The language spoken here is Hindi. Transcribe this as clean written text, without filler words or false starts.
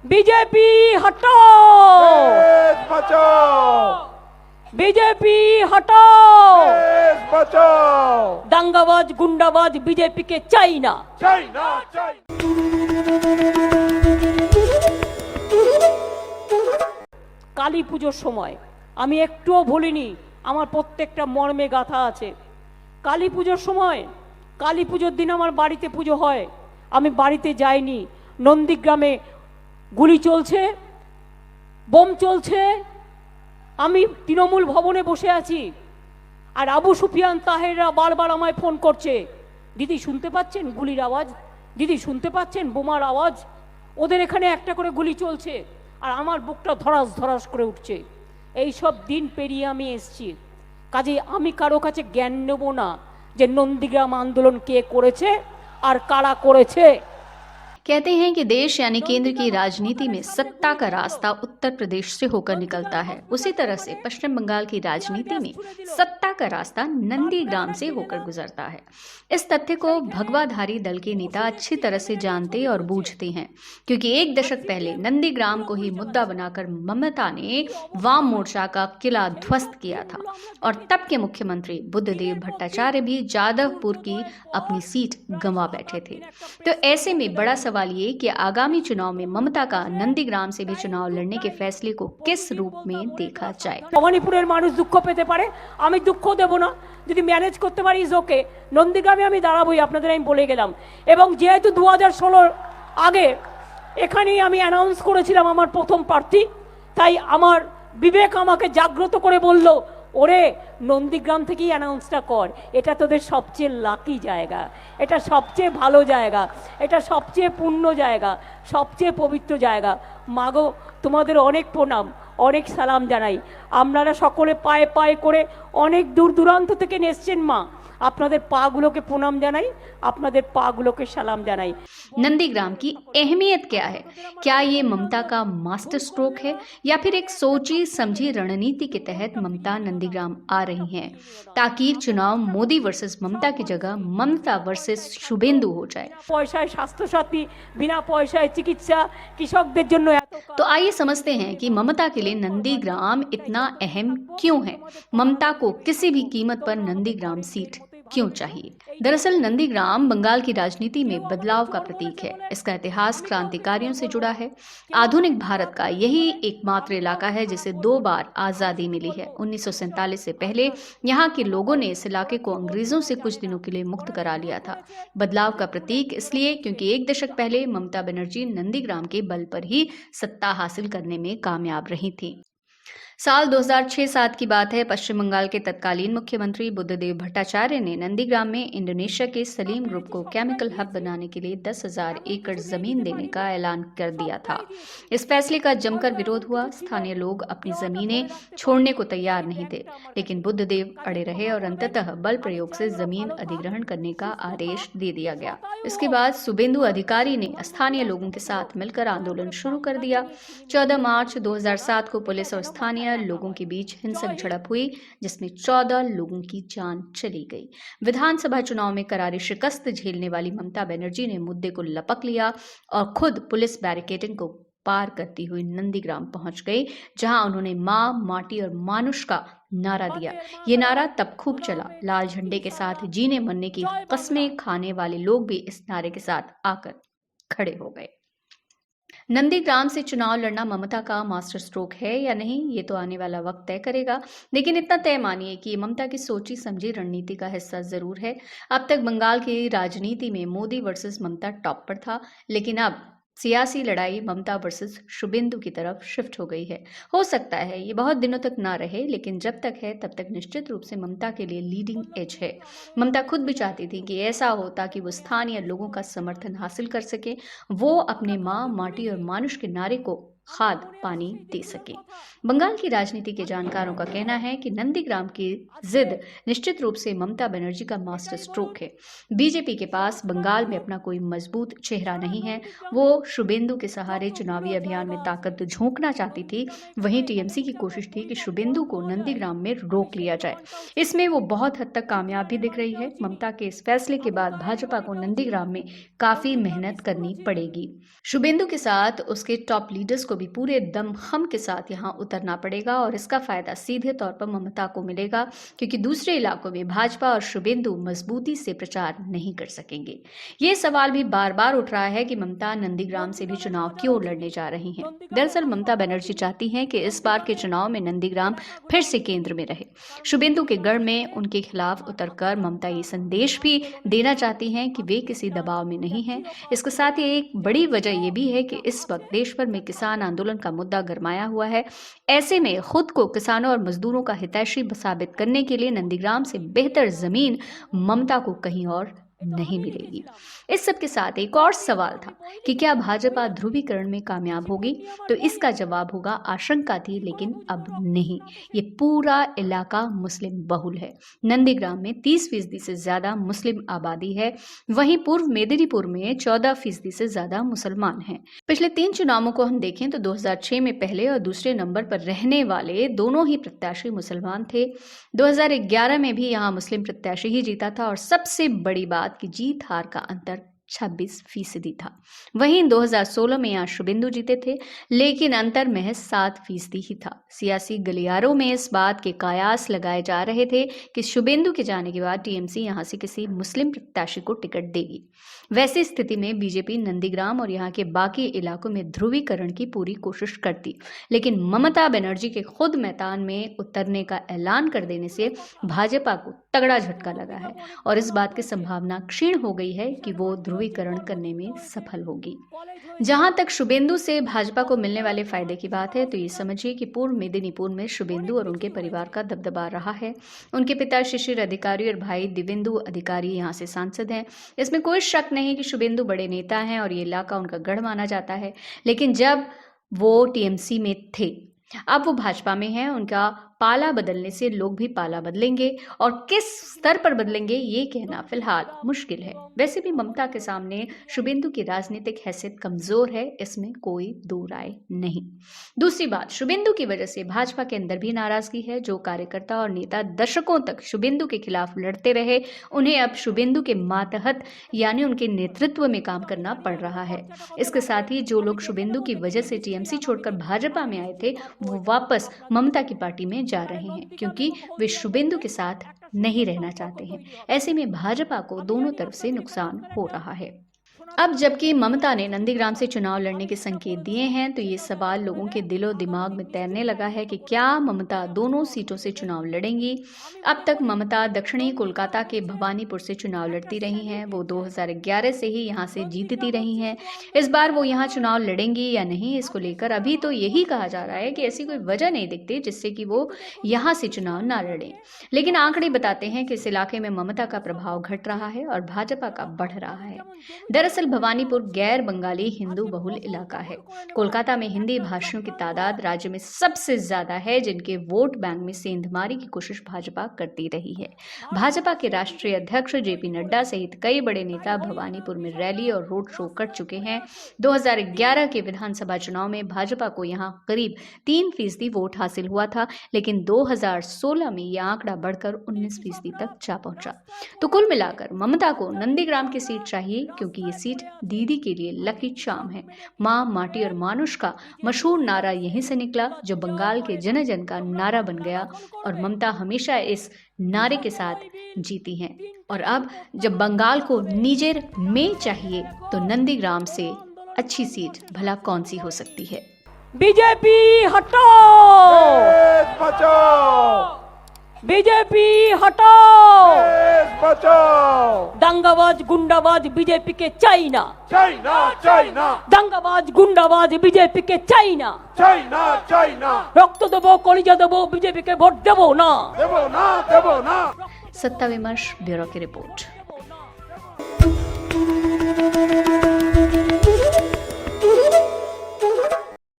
बीजेपी हटाओ, देश बचाओ, बीजेपी हटाओ, देश बचाओ, दांगाबाज गुंडाबाज बीजेपी के चाই না। China China. কালী পুজোর সময় আমি একটুও ভুলিনি, আমার প্রত্যেকটা মর্মে গাথা আছে। কালী পুজোর সময়, কালী পুজোর দিন আমার বাড়িতে পুজো হয়, আমি বাড়িতে যাইনি। নন্দীগ্রামে গুলি চলছে, বোম চলছে, আমি তৃণমূল ভবনে বসে আছি, আর আবু সুফিয়ান তাহেররা বারবার আমায় ফোন করছে, দিদি শুনতে পাচ্ছেন গুলির আওয়াজ, দিদি শুনতে পাচ্ছেন বোমার আওয়াজ। ওদের এখানে একটা করে গুলি চলছে, আর আমার বুকটা ধরাস ধরাস করে উঠছে। এই সব দিন পেরিয়ে আমি এসছি, কাজেই আমি কারো কাছে জ্ঞান নেব না যে নন্দীগ্রাম আন্দোলন কে করেছে আর কারা করেছে। कहते हैं कि देश यानी केंद्र की राजनीति में सत्ता का रास्ता उत्तर प्रदेश से होकर निकलता है, उसी तरह से पश्चिम बंगाल की राजनीति में सत्ता का रास्ता नंदीग्राम से होकर गुजरता है। इस तथ्य को भगवाधारी दल के नेता अच्छी तरह से जानते और बूझते हैं, क्योंकि एक दशक पहले नंदीग्राम को ही मुद्दा बनाकर ममता ने वाम मोर्चा का किला ध्वस्त किया था, और तब के मुख्यमंत्री बुद्धदेव भट्टाचार्य भी जादवपुर की अपनी सीट गंवा बैठे थे। तो ऐसे में बड़ा सवाल ये कि आगामी चुनाव में ममता का नंदीग्राम से भी चुनाव लड़ने के फैसले को किस रूप में देखा जाए। ভবানীপুরের মানুষ দুঃখ পেতে পারে, আমি দুঃখ দেব না, যদি ম্যানেজ করতে পারি ইজ ওকে। নন্দীগ্রামে আমি দাঁড়াবোই, আপনাদের আমি বলে গেলাম। এবং যেহেতু 2016 আগে এখানেই আমি অ্যানাউন্স করেছিলাম আমার প্রথম প্রার্থী, তাই আমার বিবেক আমাকে জাগ্রত করে বলল, ওরে নন্দীগ্রাম থেকেই অ্যানাউন্সটা কর, এটা তোদের সবচেয়ে লাকি জায়গা, এটা সবচেয়ে ভালো জায়গা, এটা সবচেয়ে পুণ্য জায়গা, সবচেয়ে পবিত্র জায়গা। মাগো তোমাদের অনেক প্রণাম, অনেক সালাম জানাই। আপনারা সকলে পায়ে পায়ে করে অনেক দূর দূরান্ত থেকে এসছেন মা, আপনাদের পাগুলোকে প্রণাম জানাই, আপনাদের পাগুলোকে সালাম জানাই। नंदीग्राम की अहमियत क्या है? क्या ये ममता का मास्टर स्ट्रोक है, या फिर एक सोची समझी रणनीति के तहत ममता नंदीग्राम आ रही हैं ताकि चुनाव मोदी वर्सेस ममता की जगह ममता वर्सेस शुभेंदु हो जाए? পয়সায় স্বাস্থ্যসাথী, বিনা পয়সায় চিকিৎসা, কৃষকদের জন্য এত तो आइए समझते हैं कि ममता के लिए नंदीग्राम इतना अहम क्यों है। ममता को किसी भी कीमत पर नंदीग्राम सीट क्यों चाहिए? दरअसल नंदीग्राम बंगाल की राजनीति में बदलाव का प्रतीक है। इसका इतिहास क्रांतिकारियों से जुड़ा है। आधुनिक भारत का यही एकमात्र इलाका है जिसे 2 बार आजादी मिली है। 1947 से पहले यहाँ के लोगों ने इस इलाके को अंग्रेजों से कुछ दिनों के लिए मुक्त करा लिया था। बदलाव का प्रतीक इसलिए क्योंकि एक दशक पहले ममता बनर्जी नंदीग्राम के बल पर ही सत्ता हासिल करने में कामयाब रही थी। साल 2006-7 की बात है। पश्चिम बंगाल के तत्कालीन मुख्यमंत्री बुद्धदेव भट्टाचार्य ने नंदीग्राम में इंडोनेशिया के सलीम ग्रुप को केमिकल हब बनाने के लिए 10,000 एकड़ जमीन देने का ऐलान कर दिया था। इस फैसले का जमकर विरोध हुआ। स्थानीय लोग अपनी जमीनें छोड़ने को तैयार नहीं थे, लेकिन बुद्धदेव अड़े रहे और अंततः बल प्रयोग से जमीन अधिग्रहण करने का आदेश दे दिया गया। इसके बाद शुभेंदु अधिकारी ने स्थानीय लोगों के साथ मिलकर आंदोलन शुरू कर दिया। 14 मार्च 2007 को पुलिस और स्थानीय लोगों के बीच हिंसक झड़प हुई, जिसमें 14 लोगों की जान चली गई। विधानसभा चुनाव में करारी शिकस्त झेलने वाली ममता बनर्जी ने मुद्दे को लपक लिया और खुद पुलिस बैरिकेडिंग को पार करती हुई नंदीग्राम पहुंच गई, जहां उन्होंने मां, माटी और मानुष का नारा दिया। ये नारा तब खूब चला। लाल झंडे के साथ जीने मरने की कस्में खाने वाले लोग भी इस नारे के साथ आकर खड़े हो गए। नंदीग्राम से चुनाव लड़ना ममता का मास्टर स्ट्रोक है या नहीं, ये तो आने वाला वक्त तय करेगा, लेकिन इतना तय मानिए कि ये ममता की सोची समझी रणनीति का हिस्सा जरूर है। अब तक बंगाल की राजनीति में मोदी वर्सेस ममता टॉप पर था, लेकिन अब सियासी लड़ाई ममता वर्सेस शुभेंदु की तरफ शिफ्ट हो गई है। हो सकता है ये बहुत दिनों तक ना रहे, लेकिन जब तक है तब तक निश्चित रूप से ममता के लिए लीडिंग एज है। ममता खुद भी चाहती थी कि ऐसा हो ताकि वो स्थानीय लोगों का समर्थन हासिल कर सके। वो अपने माँ, माटी और मानुष के नारे को खाद पानी दे सके। बंगाल की राजनीति के जानकारों का कहना है कि नंदीग्राम की जिद निश्चित रूप से ममता बनर्जी का मास्टर स्ट्रोक है। बीजेपी के पास बंगाल में अपना कोई मजबूत चेहरा नहीं है। वो शुभेंदु के सहारे चुनावी अभियान में ताकत झोंकना चाहती थी। वहीं टीएमसी की कोशिश थी कि शुभेंदु को नंदीग्राम में रोक लिया जाए। इसमें वो बहुत हद तक कामयाब भी दिख रही है। ममता के इस फैसले के बाद भाजपा को नंदीग्राम में काफी मेहनत करनी पड़ेगी। शुभेंदु के साथ उसके टॉप लीडर्स को भी पूरे दमखम के साथ यहां उतरना पड़ेगा और इसका फायदा सीधे तौर पर ममता को मिलेगा, क्योंकि दूसरे इलाकों में भाजपा और शुभेंदु मजबूती से प्रचार नहीं कर सकेंगे। ये सवाल भी बार बार उठ रहा है कि ममता नंदीग्राम से भी चुनाव क्यों लड़ने जा रही हैं। दरअसल ममता बनर्जी चाहती हैं कि इस बार के चुनाव में नंदीग्राम फिर से केंद्र में रहे। शुभेंदु के गढ़ में उनके खिलाफ उतरकर ममता ये संदेश भी देना चाहती हैं कि वे किसी दबाव में नहीं हैं। इसके साथ ही एक बड़ी वजह ये भी है कि इस वक्त देश भर में किसान आंदोलन का मुद्दा गरमाया हुआ है। ऐसे में खुद को किसानों और मजदूरों का हितैषी साबित करने के लिए नंदीग्राम से बेहतर जमीन ममता को कहीं और नहीं मिलेगी। इस सब के साथ एक और सवाल था कि क्या भाजपा ध्रुवीकरण में कामयाब होगी, तो इसका जवाब होगा आशंका थी, लेकिन अब नहीं। ये पूरा इलाका मुस्लिम बहुल है। नंदीग्राम में 30% से ज्यादा मुस्लिम आबादी है। वहीं पूर्व मेदिनीपुर में 14% से ज्यादा मुसलमान हैं। पिछले 3 चुनावों को हम देखें तो 2006 में पहले और दूसरे नंबर पर रहने वाले दोनों ही प्रत्याशी मुसलमान थे। 2011 में भी यहाँ मुस्लिम प्रत्याशी ही जीता था और सबसे बड़ी बात की जीत हार का अंतर 26% था। वहीं 2016 में यहाँ शुभेंदु जीते थे, लेकिन अंतर महज 7% ही था। सियासी गलियारों में इस बात के कयास लगाए जा रहे थे कि शुभेंदु के जाने के बाद टीएमसी यहाँ से किसी मुस्लिम प्रत्याशी को टिकट देगी। वैसी स्थिति में बीजेपी नंदीग्राम और यहाँ के बाकी इलाकों में ध्रुवीकरण की पूरी कोशिश करती, लेकिन ममता बनर्जी के खुद मैदान में उतरने का ऐलान कर देने से भाजपा को तगड़ा झटका लगा है और इस बात की संभावना क्षीण हो गई है कि वो ध्रुवीकरण करने में सफल होगी। जहां तक शुभेंदु से भाजपा को मिलने वाले फायदे की बात है, तो ये समझिए कि पूर्व मेदिनीपुर में शुभेंदु और उनके परिवार का दबदबा रहा है। उनके पिता शिशिर अधिकारी और भाई दिवेंदु अधिकारी यहाँ से सांसद हैं। इसमें कोई शक नहीं कि शुभेंदु बड़े नेता हैं और ये इलाका उनका गढ़ माना जाता है। लेकिन जब वो टीएमसी में थे, अब वो भाजपा में हैं, उनका पाला बदलने से लोग भी पाला बदलेंगे और किस स्तर पर बदलेंगे ये कहना फिलहाल मुश्किल है। वैसे भी ममता के सामने शुभेंदु की राजनीतिक हैसियत कमजोर है, इसमें कोई दो राय नहीं। दूसरी बात, शुभेंदु की वजह से भाजपा के अंदर भी नाराजगी है। जो कार्यकर्ता और नेता दशकों तक शुभेंदु के खिलाफ लड़ते रहे, उन्हें अब शुभेंदु के मातहत यानी उनके नेतृत्व में काम करना पड़ रहा है। इसके साथ ही जो लोग शुभेंदु की वजह से टीएमसी छोड़कर भाजपा में आए थे, वो वापस ममता की पार्टी में जा रहे हैं, क्योंकि वे शुभेंदु के साथ नहीं रहना चाहते हैं। ऐसे में भाजपा को दोनों तरफ से नुकसान हो रहा है। अब जबकि ममता ने नंदीग्राम से चुनाव लड़ने के संकेत दिए हैं, तो ये सवाल लोगों के दिलो दिमाग में तैरने लगा है कि क्या ममता दोनों सीटों से चुनाव लड़ेंगी। अब तक ममता दक्षिणी कोलकाता के भवानीपुर से चुनाव लड़ती रही हैं। वो 2011 से ही यहाँ से जीतती रही हैं। इस बार वो यहाँ चुनाव लड़ेंगी या नहीं, इसको लेकर अभी तो यही कहा जा रहा है कि ऐसी कोई वजह नहीं दिखती जिससे कि वो यहाँ से चुनाव ना लड़ें। लेकिन आंकड़े बताते हैं कि इस इलाके में ममता का प्रभाव घट रहा है और भाजपा का बढ़ रहा है। दरअसल भवानीपुर गैर बंगाली हिंदू बहुल इलाका है। कोलकाता में हिंदी भाषियों की तादाद राज्य में सबसे ज्यादा है, जिनके वोट बैंक में सेंधमारी की कोशिश भाजपा करती रही है। भाजपा के राष्ट्रीय अध्यक्ष जेपी नड्डा सहित कई बड़े नेता भवानीपुर में रैली और रोड शो कर चुके हैं। 2011 के विधानसभा चुनाव में भाजपा को यहां करीब 3% वोट हासिल हुआ था, लेकिन 2016 में यह आंकड़ा बढ़कर 19% तक जा पहुंचा। तो कुल मिलाकर ममता को नंदीग्राम की सीट चाहिए, क्योंकि ये सीट दीदी के लिए लकी चार्म है। माँ, माटी और मानुष का मशहूर नारा यहीं से निकला, जो बंगाल के जन जन का नारा बन गया और ममता हमेशा इस नारे के साथ जीती हैं। और अब जब बंगाल को निजेर में चाहिए, तो नंदीग्राम से अच्छी सीट भला कौन सी हो सकती है। बीजेपी हटाओ, देश बचाओ, बीजेपी हटाओ, देश बचाओ, दंगाबाज गुंडाबाज बीजेपी के चाइना, चाइना चाइना, दंगाबाज गुंडाबाज बीजेपी के चाइना, चाइना चाइना, रक्त देबो, कलिजा देबो, बीजेपी के भोट देबो ना, देबो ना, देबो ना। सत्ता विमर्श ब्यूरो की रिपोर्ट।